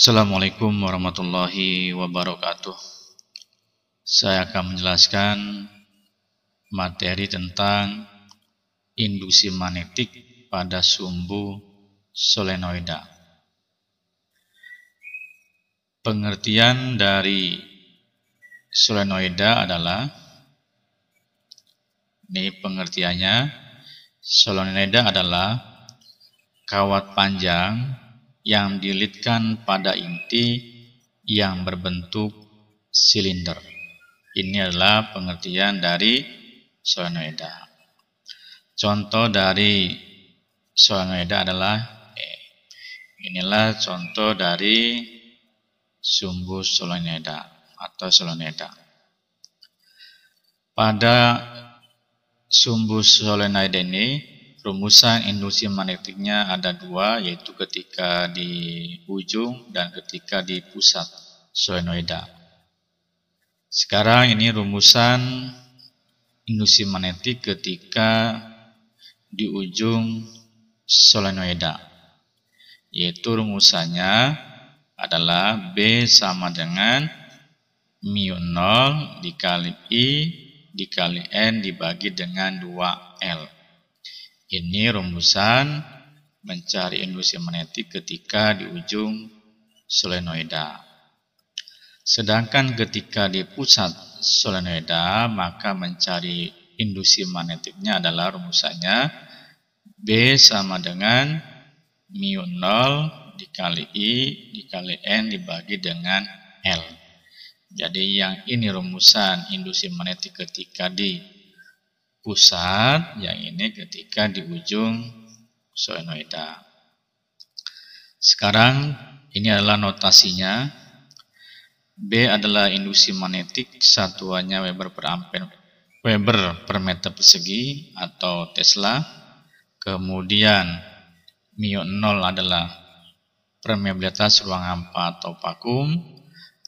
Assalamualaikum warahmatullahi wabarakatuh. Saya akan menjelaskan materi tentang induksi magnetik pada sumbu solenoida. Pengertian dari solenoida adalah, ini pengertiannya, solenoida adalah kawat panjang yang dililitkan pada inti yang berbentuk silinder. Ini adalah pengertian dari solenoida. Contoh dari solenoida adalah inilah contoh dari sumbu solenoida atau solenoida. Pada sumbu solenoida ini rumusan induksi magnetiknya ada dua, yaitu ketika di ujung dan ketika di pusat solenoida. Sekarang ini rumusan induksi magnetik ketika di ujung solenoida, yaitu rumusannya adalah B sama dengan mu 0 dikali I dikali N dibagi dengan 2L. Ini rumusan mencari induksi magnetik ketika di ujung solenoida. Sedangkan ketika di pusat solenoida, maka mencari induksi magnetiknya adalah rumusannya B sama dengan mu 0 dikali I dikali N dibagi dengan L. Jadi yang ini rumusan induksi magnetik ketika di pusat, yang ini ketika di ujung solenoida. Sekarang ini adalah notasinya. B adalah induksi magnetik, satuannya Weber per meter persegi atau Tesla. Kemudian mu 0 adalah permeabilitas ruang hampa atau vakum.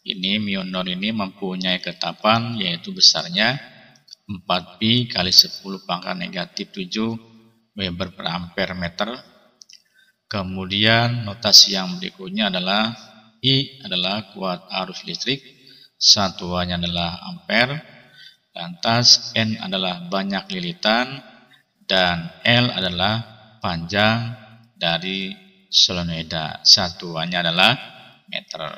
Ini mu 0 ini mempunyai ketetapan, yaitu besarnya 4pi kali 10 pangkat negatif 7 Weber per ampere meter. Kemudian notasi yang berikutnya adalah I adalah kuat arus listrik, satuannya adalah ampere. Lantas N adalah banyak lilitan dan L adalah panjang dari solenoida, satuannya adalah meter.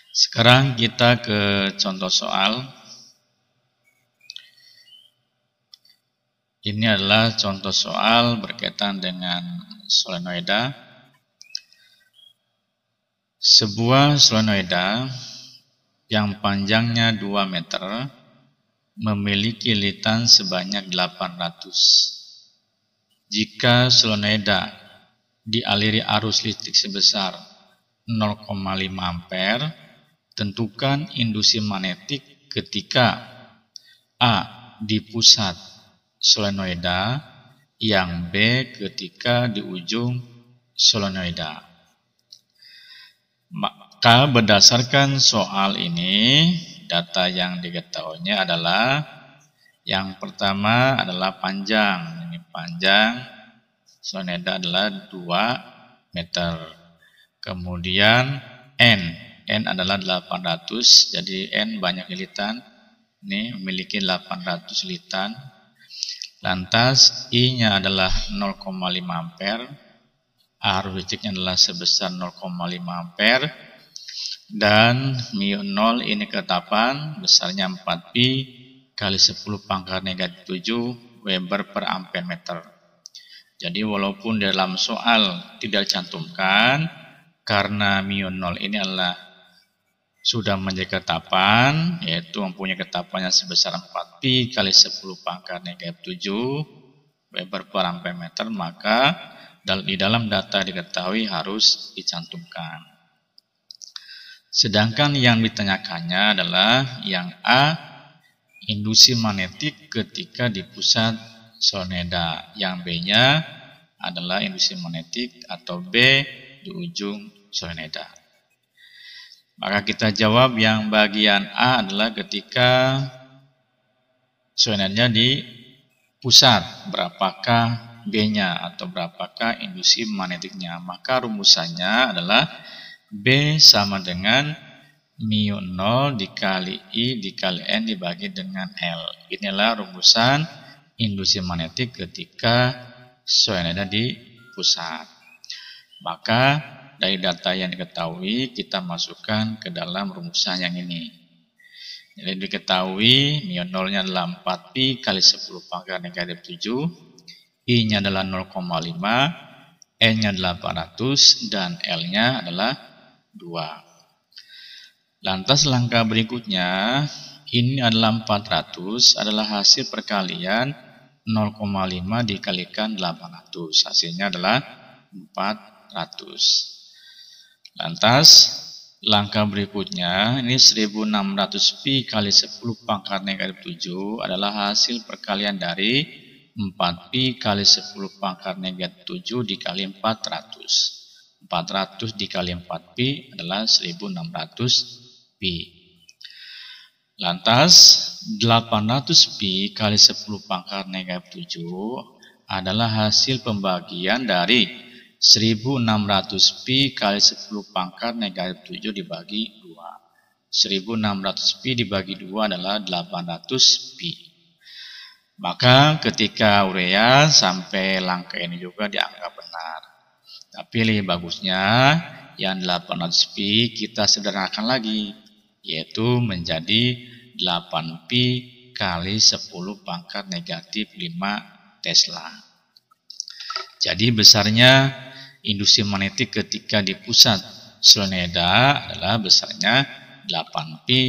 Sekarang kita ke contoh soal. Ini adalah contoh soal berkaitan dengan solenoida. Sebuah solenoida yang panjangnya 2 meter memiliki lilitan sebanyak 800. Jika solenoida dialiri arus listrik sebesar 0,5 ampere, tentukan induksi magnetik ketika A di pusat solenoida, yang B ketika di ujung solenoida. Maka berdasarkan soal ini, data yang diketahuinya adalah yang pertama adalah panjang. Ini panjang solenoida adalah 2 meter. Kemudian N adalah 800, jadi N banyak lilitan. Ini memiliki 800 lilitan. Lantas I-nya adalah 0,5 ampere, arus listriknya adalah sebesar 0,5 ampere, dan mu 0 ini ketetapan besarnya 4pi kali 10 pangkat negatif 7 Weber per ampere meter. Jadi walaupun dalam soal tidak dicantumkan, karena mu 0 ini adalah sudah menjadi ketetapan, yaitu mempunyai ketetapannya sebesar 4pi kali 10 pangkat negatif 7 Weber per ampere meter, maka di dalam data diketahui harus dicantumkan. Sedangkan yang ditanyakannya adalah yang A, induksi magnetik ketika di pusat solenoida, yang B-nya adalah induksi magnetik atau B di ujung solenoida. Maka kita jawab yang bagian A adalah ketika solenoidanya di pusat, berapakah B-nya atau berapakah induksi magnetiknya. Maka rumusannya adalah B sama dengan mu 0 dikali I dikali N dibagi dengan L. Inilah rumusan induksi magnetik ketika solenoida di pusat. Maka dari data yang diketahui kita masukkan ke dalam rumusan yang ini. Jadi diketahui mu 0-nya adalah 4pi kali 10 pangkat negatif 7, I-nya adalah 0,5, N-nya adalah 400, dan L-nya adalah 2. Lantas langkah berikutnya, ini adalah 400 adalah hasil perkalian 0,5 dikalikan 800. Hasilnya adalah 400. Lantas langkah berikutnya, ini 1600pi kali 10 pangkat negatif 7 adalah hasil perkalian dari 4pi kali 10 pangkat negatif 7 dikali 400. 400 dikali 4pi adalah 1600 pi. Lantas 800pi kali 10 pangkat negatif 7 adalah hasil pembagian dari 1600pi kali 10 pangkat negatif 7 dibagi 2. 1600pi dibagi 2 adalah 800pi. Maka ketika urea sampai langkah ini juga dianggap benar. Tapi lebih bagusnya yang 800pi kita sederhanakan lagi, yaitu menjadi 8pi kali 10 pangkat negatif 5 Tesla. Jadi besarnya induksi magnetik ketika di pusat solenoida adalah besarnya 8pi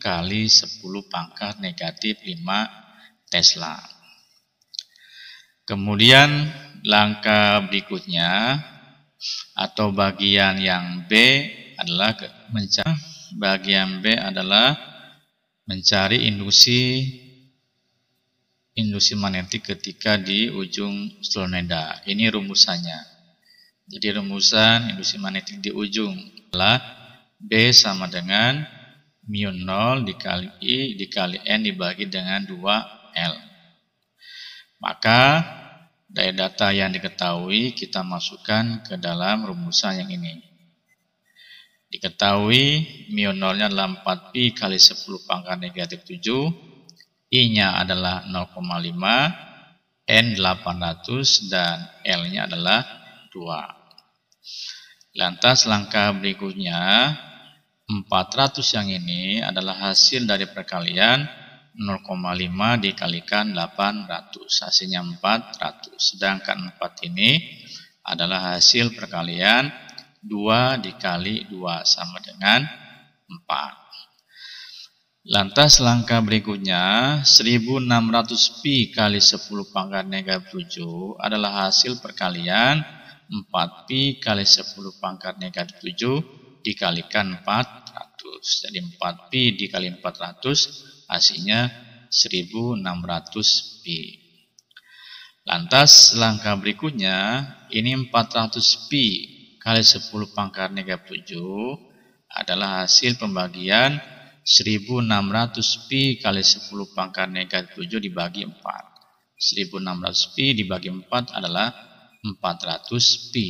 kali 10 pangkat negatif 5 Tesla. Kemudian langkah berikutnya atau bagian yang B adalah mencari induksi magnetik ketika di ujung solenoida. Ini rumusannya. Jadi rumusan induksi magnetik di ujung adalah B sama dengan mu 0 dikali I dikali N dibagi dengan 2L. Maka dari data yang diketahui kita masukkan ke dalam rumusan yang ini. Diketahui mu 0-nya adalah 4pi kali 10 pangkat negatif 7, I-nya adalah 0,5, N 800, dan L-nya adalah 2. Lantas langkah berikutnya, 400 yang ini adalah hasil dari perkalian 0,5 dikalikan 800, hasilnya 400. Sedangkan 4 ini adalah hasil perkalian 2 dikali 2 sama dengan 4. Lantas langkah berikutnya, 1600pi kali 10 pangkat negatif 7 adalah hasil perkalian 4pi kali 10 pangkat negatif 7 dikalikan 400. Jadi 4pi dikali 400 hasilnya 1600pi. Lantas langkah berikutnya, ini 400pi kali 10 pangkat negatif 7 adalah hasil pembagian 1600pi kali 10 pangkat negatif 7 dibagi 4. 1600pi dibagi 4 adalah 400pi.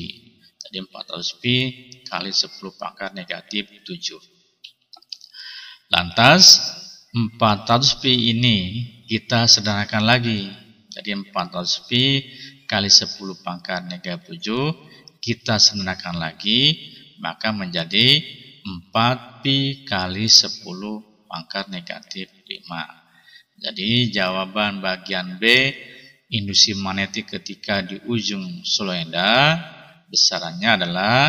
Jadi 400pi kali 10 pangkat negatif 7. Lantas 400pi ini kita sederhanakan lagi. Jadi 400pi kali 10 pangkat negatif 7 kita sederhanakan lagi, maka menjadi 4pi kali 10 pangkat negatif 5. Jadi jawaban bagian B, induksi magnetik ketika di ujung solenoida besarannya adalah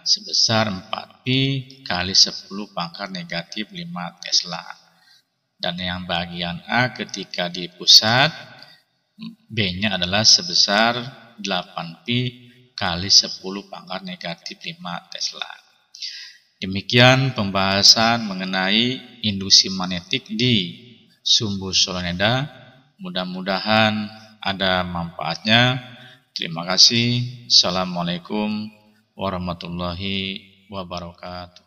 sebesar 4pi kali 10 pangkat negatif 5 Tesla. Dan yang bagian A ketika di pusat, B-nya adalah sebesar 8pi kali 10 pangkat negatif 5 Tesla. Demikian pembahasan mengenai induksi magnetik di sumbu solenoida. Mudah-mudahan ada manfaatnya. Terima kasih. Assalamualaikum warahmatullahi wabarakatuh.